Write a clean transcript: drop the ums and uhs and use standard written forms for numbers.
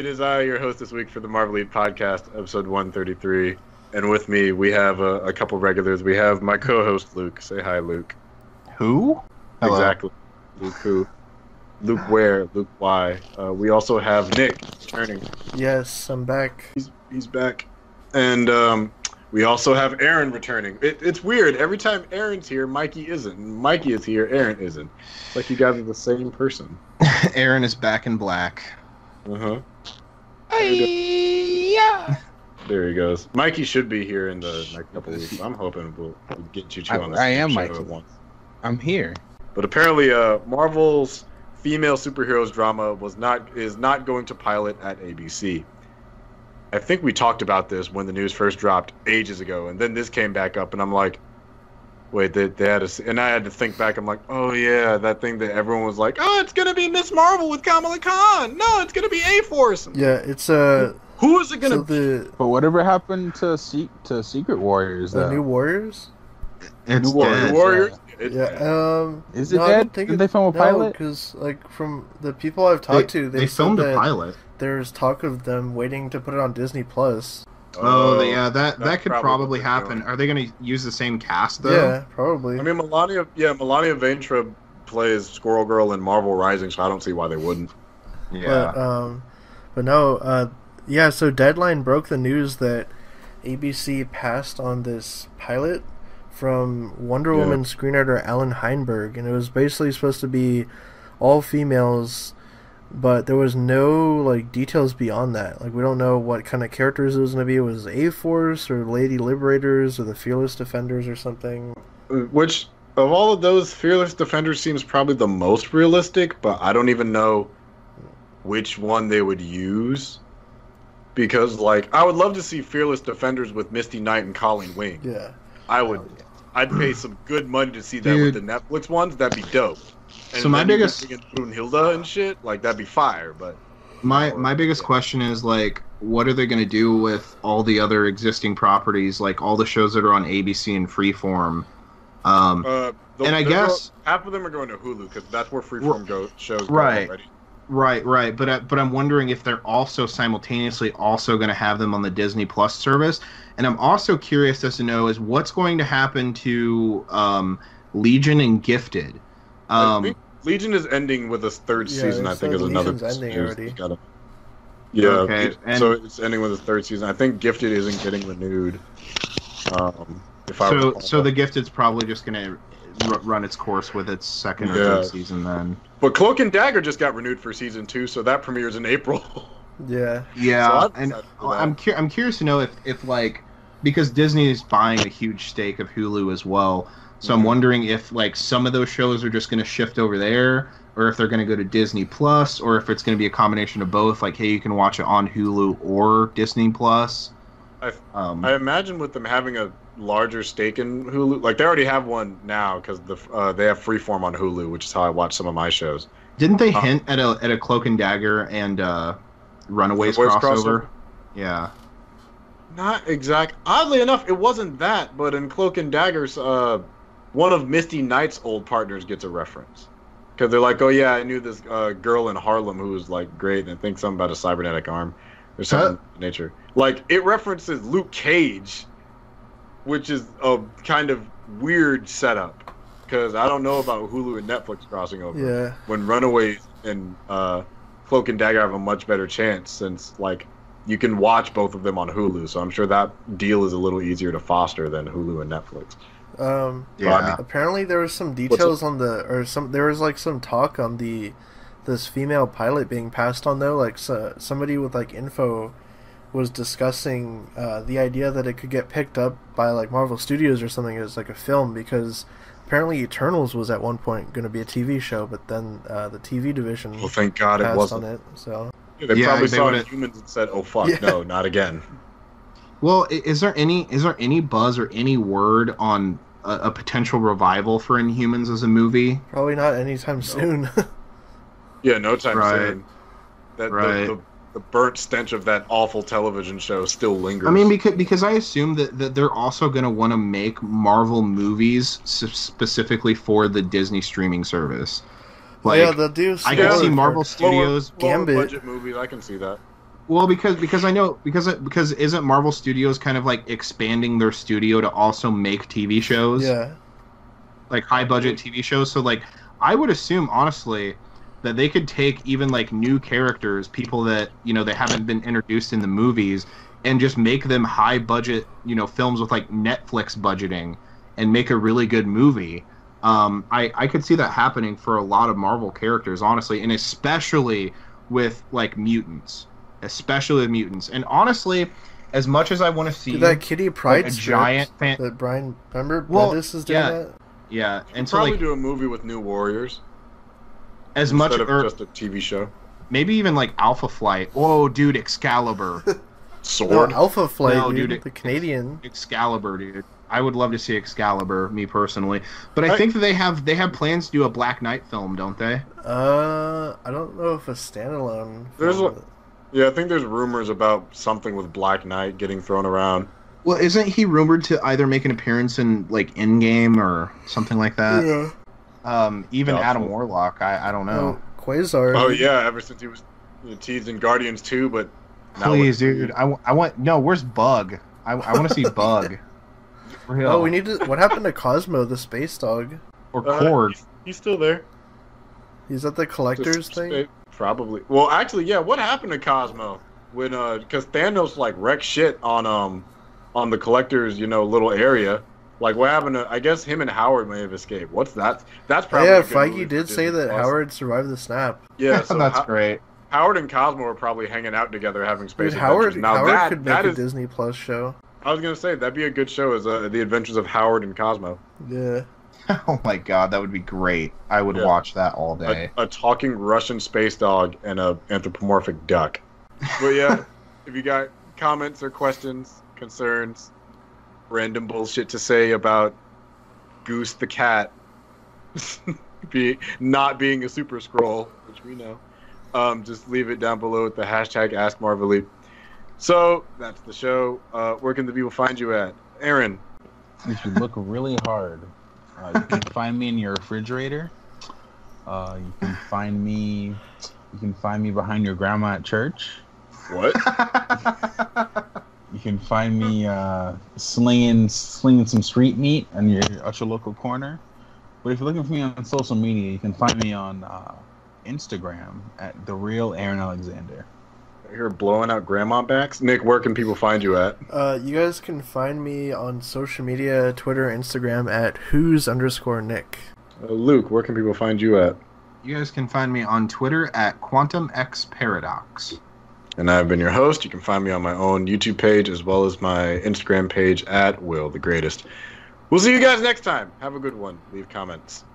It is I, your host this week for the Marvelite podcast, episode 133. And with me, we have a couple regulars. We have my co-host, Luke. Say hi, Luke. Who? Hello. Exactly. Luke who? Luke where? Luke why? We also have Nick returning. Yes, I'm back. He's back. And we also have Aaron returning. It's weird. Every time Aaron's here, Mikey isn't. Mikey is here, Aaron isn't. It's like you guys are the same person. Aaron is back in black. Uh-huh. Yeah. There he goes. Mikey should be here in the next couple of weeks. I'm hoping we'll get you two on the I am show Mikey. at once. I'm here. But apparently, Marvel's female superheroes drama is not going to pilot at ABC. I think we talked about this when the news first dropped ages ago, and then this came back up, and I'm like, wait, they had and I had to think back. I'm like, oh yeah, that thing that everyone was like, oh, it's gonna be Miss Marvel with Kamala Khan. No, it's gonna be A-Force. Yeah, it's who is it gonna be? But whatever happened to Secret Warriors? The New Warriors. It's New Warriors. Yeah. Is it dead? Did they film a pilot? Because like from the people I've talked to, they filmed said a that pilot. There's talk of them waiting to put it on Disney Plus. Oh, yeah, that could probably probably what they're happen. doing. Are they going to use the same cast though? Yeah, probably. I mean, Melania Vaintrub plays Squirrel Girl in Marvel Rising, so I don't see why they wouldn't. Yeah. But no, yeah. So Deadline broke the news that ABC passed on this pilot from Wonder Woman screenwriter Alan Heinberg, and it was basically supposed to be all females. But there was no like details beyond that. Like we don't know what kind of characters it was going to be. It was A-Force or Lady Liberators or the Fearless Defenders or something. Which of all of those, Fearless Defenders seems probably the most realistic. But I don't even know which one they would use, because like I would love to see Fearless Defenders with Misty Knight and Colleen Wing. Yeah, I would. I'd pay some good money to see that with the Netflix ones. That'd be dope. And so my biggest Brunhilde and shit, like that'd be fire. But my biggest question is like, what are they going to do with all the other existing properties, like all the shows that are on ABC and Freeform? And I guess half of them are going to Hulu because that's where Freeform shows go right. already. Right. But I'm wondering if they're also simultaneously also going to have them on the Disney Plus service. And I'm also curious as to know is what's going to happen to Legion and Gifted. Legion is ending with its third season. I think is another. Legion's ending already. Yeah, okay. So it's ending with its third season. I think Gifted isn't getting renewed. So the Gifted's probably just going to run its course with its second or third season then. But Cloak and Dagger just got renewed for season 2, so that premieres in April. Yeah. So and I'm curious to know if like, because Disney is buying a huge stake of Hulu as well. So I'm wondering if like some of those shows are just going to shift over there, or if they're going to go to Disney Plus, or if it's going to be a combination of both. Like, hey, you can watch it on Hulu or Disney Plus. I imagine with them having a larger stake in Hulu, like they already have one now because they have Freeform on Hulu, which is how I watch some of my shows. Didn't they hint at a Cloak and Dagger and Runaways crossover? Yeah. Not exact. Oddly enough, it wasn't that, but in Cloak and Daggers, one of Misty Knight's old partners gets a reference. Because they're like, oh yeah, I knew this girl in Harlem who was like great, and I think something about a cybernetic arm or something of nature. Like, it references Luke Cage, which is a kind of weird setup. Because I don't know about Hulu and Netflix crossing over. Yeah. When Runaways and Cloak and Dagger have a much better chance, since like you can watch both of them on Hulu. So I'm sure that deal is a little easier to foster than Hulu and Netflix. Apparently there was some details on there was like some talk on this female pilot being passed on though. Like somebody with like info was discussing the idea that it could get picked up by like Marvel Studios or something as like a film, because apparently Eternals was at one point going to be a TV show, but then the TV division thank God it wasn't on it. So they probably saw Humans and said, "Oh fuck, no, not again." Well, is there any buzz or any word on a potential revival for Inhumans as a movie? Probably not anytime soon. Yeah, no time soon. The burnt stench of that awful television show still lingers. I mean, because I assume that they're also going to want to make Marvel movies specifically for the Disney streaming service. Like, yeah, they'll do. I can see Marvel Studios lower budget movies. I can see that. Well, because I know because isn't Marvel Studios kind of like expanding their studio to also make TV shows? Yeah. Like high budget TV shows. So like I would assume honestly that they could take even like new characters, people that they haven't been introduced in the movies, and just make them high budget films with like Netflix budgeting and make a really good movie. I could see that happening for a lot of Marvel characters, honestly, and especially with like mutants. And honestly, as much as I want to see that Kitty Pryde like, a giant fan that Brian remember Bendis is doing yeah, that? Yeah, and so probably like do a movie with New Warriors as instead much of just a TV show. Maybe even like Alpha Flight. Whoa, dude, Excalibur. Sword. No, Alpha Flight, No, dude, the Canadian. Excalibur, dude. I would love to see Excalibur, me personally. But I think that they have plans to do a Black Knight film, don't they? I don't know if a standalone. Yeah, I think there's rumors about something with Black Knight getting thrown around. Well, isn't he rumored to either make an appearance in like Endgame or something like that? Yeah. Even Adam Warlock, I don't know. Oh, Quasar. Oh yeah, ever since he was teased in Guardians 2, but please, dude, I want where's Bug? I want to see Bug. Real. Oh, we need to. What happened to Cosmo, the space dog? Or Cord? He's still there. He's at the collector's thing. Probably. Well, actually, yeah. What happened to Cosmo when because Thanos like wrecked shit on the collector's little area? Like what happened to? I guess him and Howard may have escaped. What's that? That's probably. Yeah, Feige did say that Howard survived the snap. Yeah, so that's great. Howard and Cosmo are probably hanging out together having space Dude, adventures. Howard could make a Disney Plus show. I was gonna say that'd be a good show as the Adventures of Howard and Cosmo. Yeah. Oh my god, that would be great. I would watch that all day. A talking Russian space dog and a anthropomorphic duck. But yeah, if you got comments or questions, concerns, random bullshit to say about Goose the cat not being a super scroll, which we know, just leave it down below with the hashtag AskMarvelite. So that's the show. Where can the people find you at, Aaron? If you look really hard, you can find me in your refrigerator. You can find me behind your grandma at church. What? You can find me slinging some street meat at your local corner. But if you're looking for me on social media, you can find me on Instagram at The Real Aaron Alexander. You're blowing out grandma backs. Nick, where can people find you at? You guys can find me on social media, Twitter, Instagram at who's_Nick. Luke, where can people find you at? You guys can find me on Twitter at QuantumXParadox. And I've been your host. You can find me on my own YouTube page as well as my Instagram page at Will the Greatest. We'll see you guys next time. Have a good one. Leave comments.